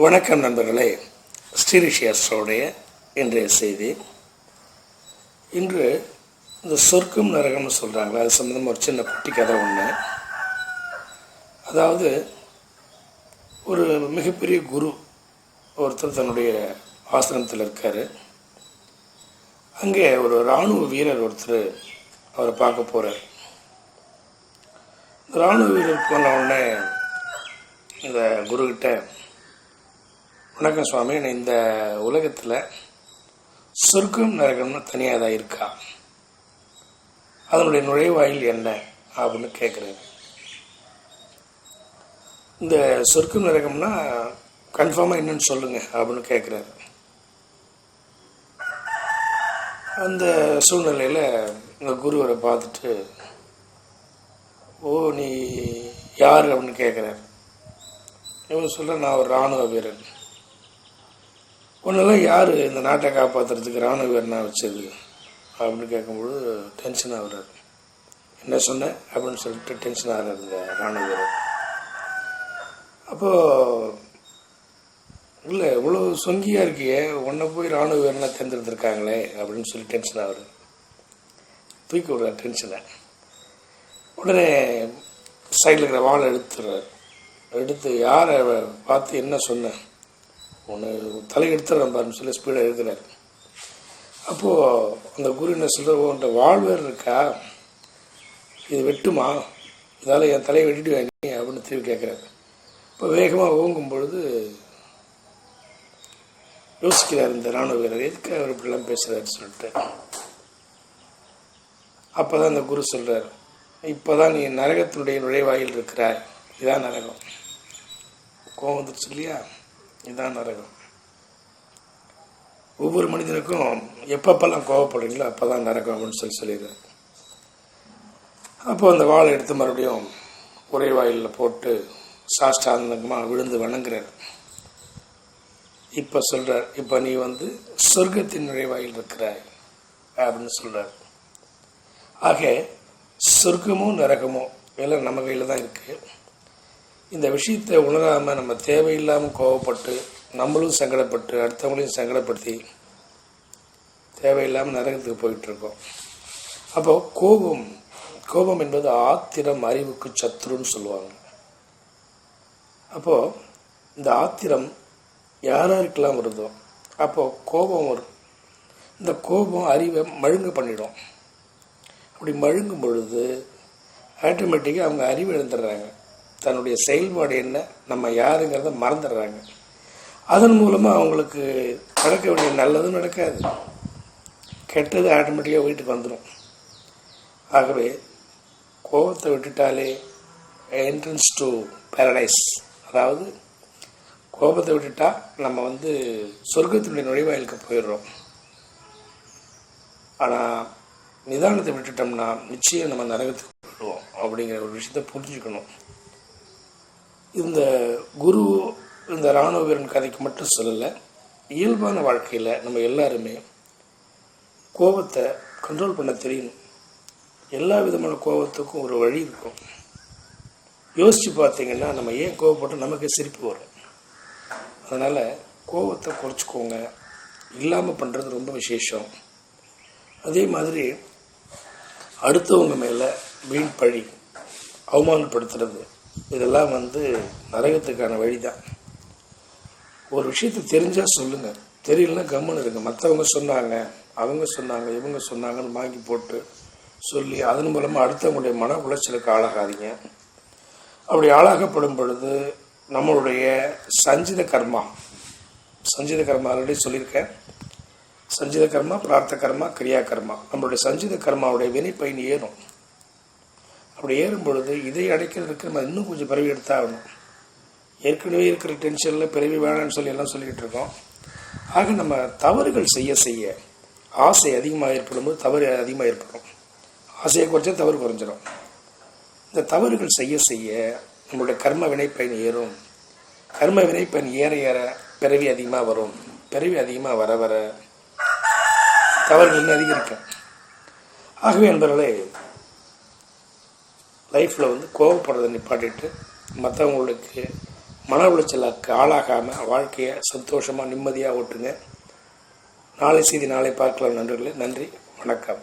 வணக்கம் நண்பர்களே. ஸ்ரீரிஷியஸோடைய இன்றைய செய்தி. இன்று இந்த சொர்க்கம் நரகம்னு சொல்கிறாங்களே, அது சம்மந்தமாக ஒரு சின்ன குட்டி கதை ஒன்று. அதாவது ஒரு மிகப்பெரிய குரு ஒருத்தர் தன்னுடைய ஆசிரமத்தில் இருக்கார். அங்கே ஒரு இராணுவ வீரர் ஒருத்தர் அவரை பார்க்க போகிறார். இந்த இராணுவ வீரர் போன உடனே இந்த குருக்கிட்ட, வணக்கம் சுவாமி, இந்த உலகத்தில் சொர்க்கம் நரகம்னு தனியாக தான் இருக்கா, அதனுடைய நுழைவாயில் என்ன அப்படின்னு கேட்குறாரு. இந்த சொர்க்கம் நரகம்னா கன்ஃபார்மாக என்னன்னு சொல்லுங்க அப்படின்னு கேட்குறாரு. அந்த சூழ்நிலையில் இந்த குருவரை பார்த்துட்டு, ஓ நீ யார் அப்படின்னு கேட்குறாரு. இவன் சொல்ல, நான் ஒரு இராணுவ வீரன். ஒன்றெல்லாம் யார் இந்த நாட்டை காப்பாற்றுறதுக்கு இராணுவ வீரனா வச்சது அப்படின்னு கேட்கும்போது டென்ஷன் ஆகுறாரு. என்ன சொன்னேன் அப்படின்னு சொல்லிட்டு டென்ஷன் ஆகிறார் இந்த இராணுவ வீரர். அப்போது, இல்லை இவ்வளோ சொங்கியாக இருக்கியே, உன்னை போய் இராணுவ வீரனாக தேர்ந்தெடுத்துருக்காங்களே அப்படின்னு சொல்லி டென்ஷன் ஆகுறாரு. தூக்கி விடுறாரு டென்ஷனை. உடனே சைடில் இருக்கிற வாழை எடுத்துடுறாரு. எடுத்து யாரை பார்த்து என்ன சொன்னேன், ஒன்று தலை எடுத்துடுறேன் பாருன்னு சொல்லி ஸ்பீடாக இருக்கிறார். அப்போது அந்த குரு என்ன சொல்கிற, உன்ட்ட வாழ்வேர் இருக்கா, இது வெட்டுமா, இதால் என் தலையை வெட்டிட்டு வாங்கி அப்படின்னு திரும்பி கேட்குறாரு. இப்போ வேகமாக ஓங்கும் பொழுது யோசிக்கிறார் இந்த இராணுவ வீரர், எதுக்கு அவர் இப்படிலாம் பேசுகிறாருன்னு சொல்லிட்டு. அப்போ தான் அந்த குரு சொல்கிறார், இப்போ தான் நீ நரகத்தினுடைய நுழைவாயில் இருக்கிறாய், இதான் நரகம். கோவம் வந்துருச்சு இல்லையா, இதுதான் நரகம். ஒவ்வொரு மனிதனுக்கும் எப்பப்பெல்லாம் கோவப்படுறீங்களோ அப்போ தான் நரகம் அப்படின்னு சொல்லிடுறாரு. அப்போ அந்த வாழை எடுத்து மறுபடியும் ஒரே வாயிலில் போட்டு சாஷ்டாங்கமாக விழுந்து வணங்குறார். இப்போ சொல்கிறார், இப்போ நீ சொர்க்கத்தின் நுழைவாயில் இருக்கிறாய் அப்படின்னு சொல்கிறார். ஆக சொர்க்கமோ நரகமோ எல்லாம் நம்ம கையில் தான் இருக்குது. இந்த விஷயத்தை உணராமல் நம்ம தேவையில்லாமல் கோவப்பட்டு நம்மளும் சங்கடப்பட்டு அடுத்தவங்களையும் சங்கடப்படுத்தி தேவையில்லாமல் நரகத்துக்கு போயிட்டுருக்கோம். அப்போ கோபம் என்பது ஆத்திரம் அறிவுக்கு சத்துருன்னு சொல்லுவாங்க. அப்போது இந்த ஆத்திரம் யாராருக்கெல்லாம் வருதோ அப்போது கோபம் வரும். இந்த கோபம் அறிவை மழுங்க பண்ணிடும். அப்படி மழுங்கும் பொழுது ஆட்டோமேட்டிக்காக அவங்க அறிவு இழந்துடுறாங்க. தன்னுடைய செயல்பாடு என்ன, நம்ம யாருங்கிறத மறந்துடுறாங்க. அதன் மூலமாக அவங்களுக்கு நடக்க வேண்டிய நல்லதும் நடக்காது, கெட்டது ஆட்டோமேட்டிக்காக வீட்டுக்கு வந்துடும். ஆகவே கோபத்தை விட்டுட்டாலே என்ட்ரன்ஸ் டு பேரடைஸ், அதாவது கோபத்தை விட்டுட்டா நம்ம சொர்க்கத்தினுடைய நுழைவாயிலுக்கு போயிடுறோம். ஆனால் நிதானத்தை விட்டுட்டோம்னா நிச்சயம் நம்ம நரகத்துக்கு போயிடுவோம் அப்படிங்கிற ஒரு விஷயத்தை புரிஞ்சுக்கணும். இந்த குரு இந்த இராணுவ வீரன் கதைக்கு மட்டும் சொல்லலை, இயல்பான வாழ்க்கையில் நம்ம எல்லாருமே கோபத்தை கண்ட்ரோல் பண்ண தெரியணும். எல்லா விதமான கோபத்துக்கும் ஒரு வழி இருக்கும். யோசித்து பார்த்தீங்கன்னா நம்ம ஏன் கோபப்பட்டு நமக்கு சிரிப்பு வரும். அதனால் கோபத்தை குறைச்சிக்கோங்க, இல்லாமல் பண்ணுறது ரொம்ப விசேஷம். அதே மாதிரி அடுத்தவங்க மேலே வீண் பழி, அவமானப்படுத்துறது, இதெல்லாம் நரகத்துக்கான வழி தான். ஒரு விஷயத்தை தெரிஞ்சால் சொல்லுங்கள், தெரியலன்னா கம்முன்னு இருங்க. மற்றவங்க சொன்னாங்க, அவங்க சொன்னாங்க, இவங்க சொன்னாங்கன்னு வாங்கி போட்டு சொல்லி அதன் மூலமாக அடுத்தவங்களுடைய மன உளைச்சலுக்கு ஆளாகாதீங்க. அப்படி ஆளாகப்படும் பொழுது நம்மளுடைய சஞ்சித கர்மா ஆல்ரெடி சொல்லியிருக்கேன். சஞ்சித கர்மா, பிரார்த்த கர்மா, கிரியா கர்மா. நம்மளுடைய சஞ்சித கர்மாவுடைய வினைப்பயன் ஏறும். அப்படி ஏறும் பொழுது இதை அடைக்கிறதுக்கு நம்ம இன்னும் கொஞ்சம் பிறவி எடுத்தாகணும். ஏற்கனவே இருக்கிற டென்ஷனில் பிறவி வேணான்னு சொல்லி எல்லாம் சொல்லிக்கிட்டு இருக்கோம். ஆக நம்ம தவறுகள் செய்ய ஆசை அதிகமாக ஏற்படும் போது தவறு அதிகமாக ஏற்படும். ஆசையை குறைச்சா தவறு குறைஞ்சிடும். இந்த தவறுகள் செய்ய நம்மளுடைய கர்ம வினைப்பயன் ஏறும். கர்ம வினைப்பயன் ஏற பிறவி அதிகமாக வரும். பிறவி அதிகமாக வர தவறுகள் இன்னும் அதிகரிக்கும். ஆகவே நண்பர்களே, லைஃப்பில் கோபப்படுறதை நிப்பாட்டிட்டு மற்றவங்களுக்கு மன உளைச்சலுக்கு ஆளாகாமல் வாழ்க்கையை சந்தோஷமாக நிம்மதியாக ஓட்டுங்க. நாளை செய்தி நாளை பார்க்கலாம் நண்பர்களே. நன்றி, வணக்கம்.